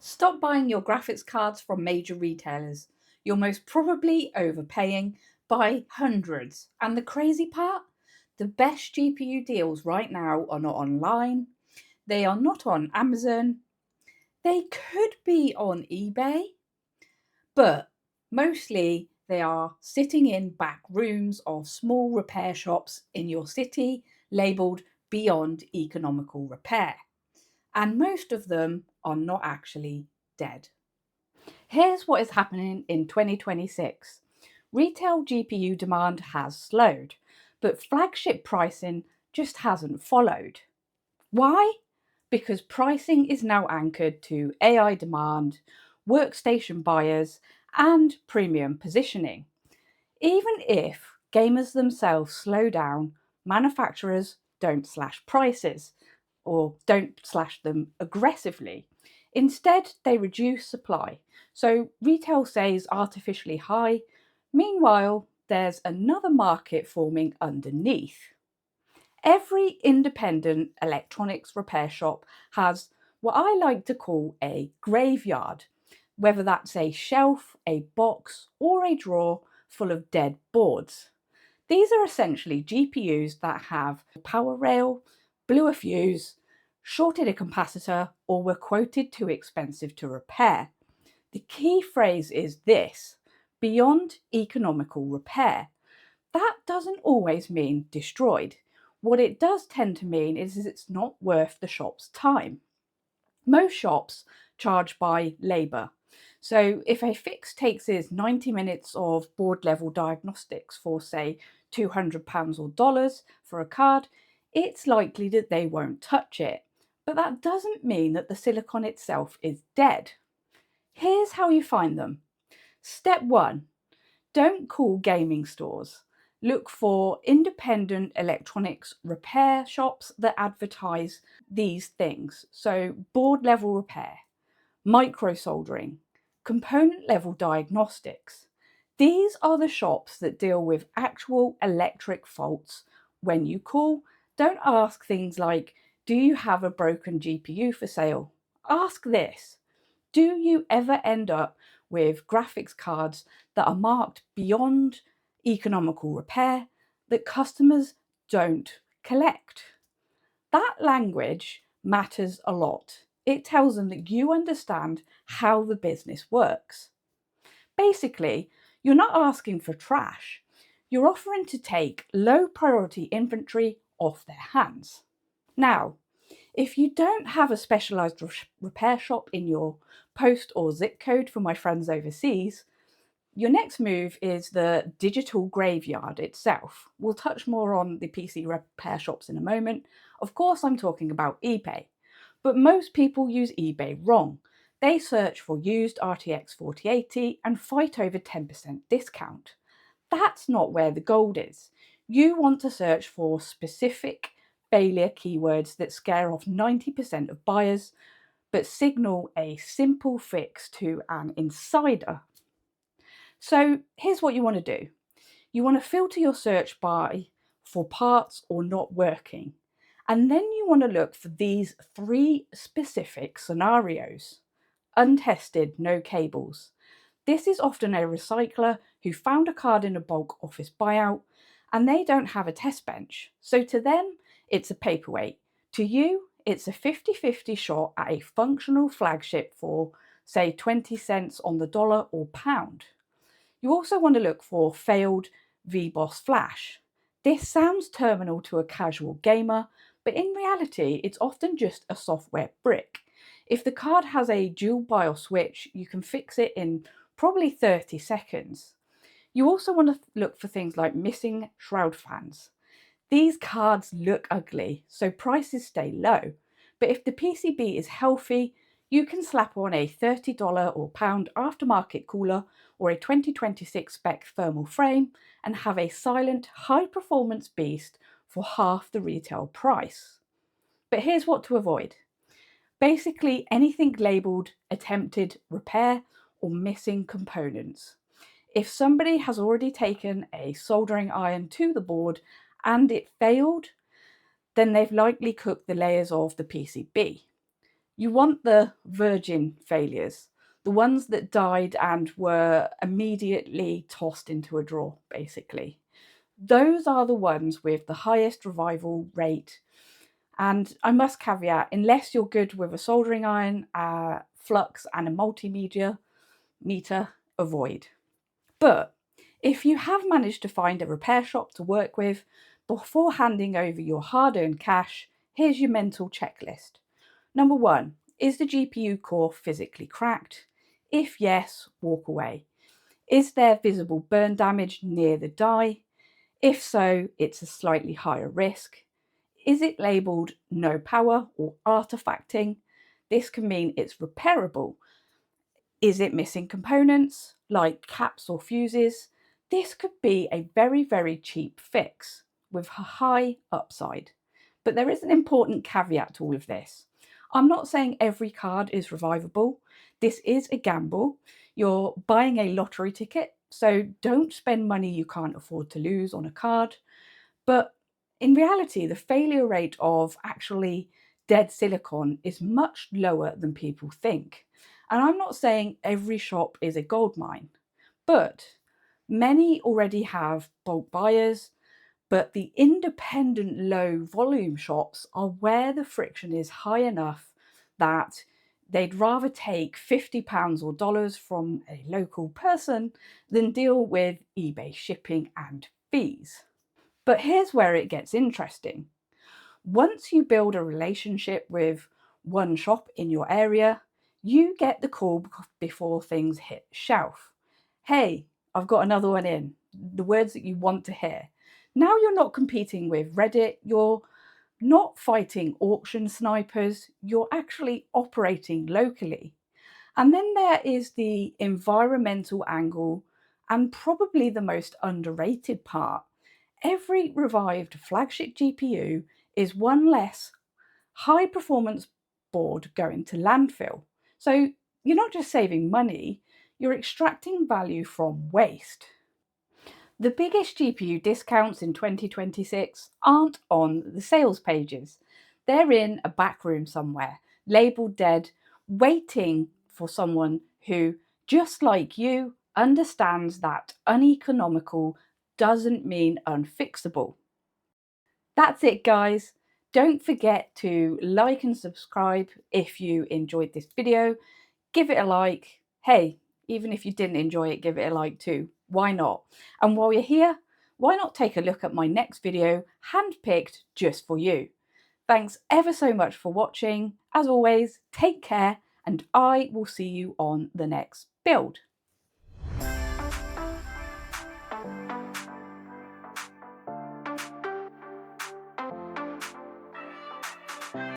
Stop buying your graphics cards from major retailers. You're most probably overpaying by hundreds. And the crazy part? The best GPU deals right now are not online, they are not on Amazon, they could be on eBay, but mostly they are sitting in back rooms of small repair shops in your city labelled beyond economical repair. And most of them are not actually dead. Here's what is happening in 2026. Retail GPU demand has slowed, but flagship pricing just hasn't followed. Why? Because pricing is now anchored to AI demand, workstation buyers, and premium positioning. Even if gamers themselves slow down, manufacturers don't slash prices or don't slash them aggressively. Instead, they reduce supply. So retail stays artificially high. Meanwhile, there's another market forming underneath. Every independent electronics repair shop has what I like to call a graveyard, whether that's a shelf, a box, or a drawer full of dead boards. These are essentially GPUs that have a power rail, blew a fuse, shorted a capacitor, or were quoted too expensive to repair. The key phrase is this: beyond economical repair. That doesn't always mean destroyed. What it does tend to mean is it's not worth the shop's time. Most shops charge by labour. So if a fix takes us 90 minutes of board level diagnostics for, say, £200 or dollars for a card, it's likely that they won't touch it. But that doesn't mean that the silicon itself is dead. Here's how you find them. Step 1. Don't call gaming stores. Look for independent electronics repair shops that advertise these things. So, board level repair, micro soldering, component level diagnostics. These are the shops that deal with actual electric faults. When you call, don't ask things like, do you have a broken GPU for sale? Ask this: do you ever end up with graphics cards that are marked beyond economical repair that customers don't collect? That language matters a lot. It tells them that you understand how the business works. Basically, you're not asking for trash. You're offering to take low priority inventory off their hands. Now, if you don't have a specialised repair shop in your post or zip code for my friends overseas, your next move is the digital graveyard itself. We'll touch more on the PC repair shops in a moment. Of course, I'm talking about eBay, but most people use eBay wrong. They search for used RTX 4080 and fight over 10% discount. That's not where the gold is. You want to search for specific failure keywords that scare off 90% of buyers, but signal a simple fix to an insider. So here's what you want to do. You want to filter your search by for parts or not working. And then you want to look for these 3 specific scenarios. Untested, no cables. This is often a recycler who found a card in a bulk office buyout and they don't have a test bench. So to them, it's a paperweight. To you, it's a 50-50 shot at a functional flagship for, say, 20 cents on the dollar or pound. You also want to look for failed VBOS flash. This sounds terminal to a casual gamer, but in reality, it's often just a software brick. If the card has a dual BIOS switch, you can fix it in probably 30 seconds. You also want to look for things like missing shroud fans. These cards look ugly, so prices stay low. But if the PCB is healthy, you can slap on a $30 or pound aftermarket cooler or a 2026 spec thermal frame and have a silent, high-performance beast for half the retail price. But here's what to avoid. Basically, anything labelled attempted repair or missing components. If somebody has already taken a soldering iron to the board and it failed, then they've likely cooked the layers of the PCB. You want the virgin failures, the ones that died and were immediately tossed into a drawer, basically. Those are the ones with the highest revival rate. And I must caveat, unless you're good with a soldering iron, flux, and a multimedia meter, avoid. But if you have managed to find a repair shop to work with before handing over your hard-earned cash, here's your mental checklist. Number 1, is the GPU core physically cracked? If yes, walk away. Is there visible burn damage near the die? If so, it's a slightly higher risk. Is it labelled no power or artifacting? This can mean it's repairable. Is it missing components like caps or fuses? This could be a very, very cheap fix with a high upside. But there is an important caveat to all of this. I'm not saying every card is revivable. This is a gamble. You're buying a lottery ticket, so don't spend money you can't afford to lose on a card. But in reality, the failure rate of actually dead silicon is much lower than people think. And I'm not saying every shop is a gold mine, but many already have bulk buyers. But the independent low volume shops are where the friction is high enough that they'd rather take £50 or dollars from a local person than deal with eBay shipping and fees. But here's where it gets interesting. Once you build a relationship with one shop in your area, you get the call before things hit shelf. Hey, I've got another one in. The words that you want to hear. Now you're not competing with Reddit, you're not fighting auction snipers, you're actually operating locally. And then there is the environmental angle, and probably the most underrated part. Every revived flagship GPU is one less high performance board going to landfill. So you're not just saving money, you're extracting value from waste. The biggest GPU discounts in 2026 aren't on the sales pages. They're in a back room somewhere, labelled dead, waiting for someone who, just like you, understands that uneconomical doesn't mean unfixable. That's it, guys. Don't forget to like and subscribe if you enjoyed this video. Give it a like. Hey, even if you didn't enjoy it, give it a like too. Why not? And while you're here, why not take a look at my next video, handpicked just for you. Thanks ever so much for watching. As always, take care, and I will see you on the next build.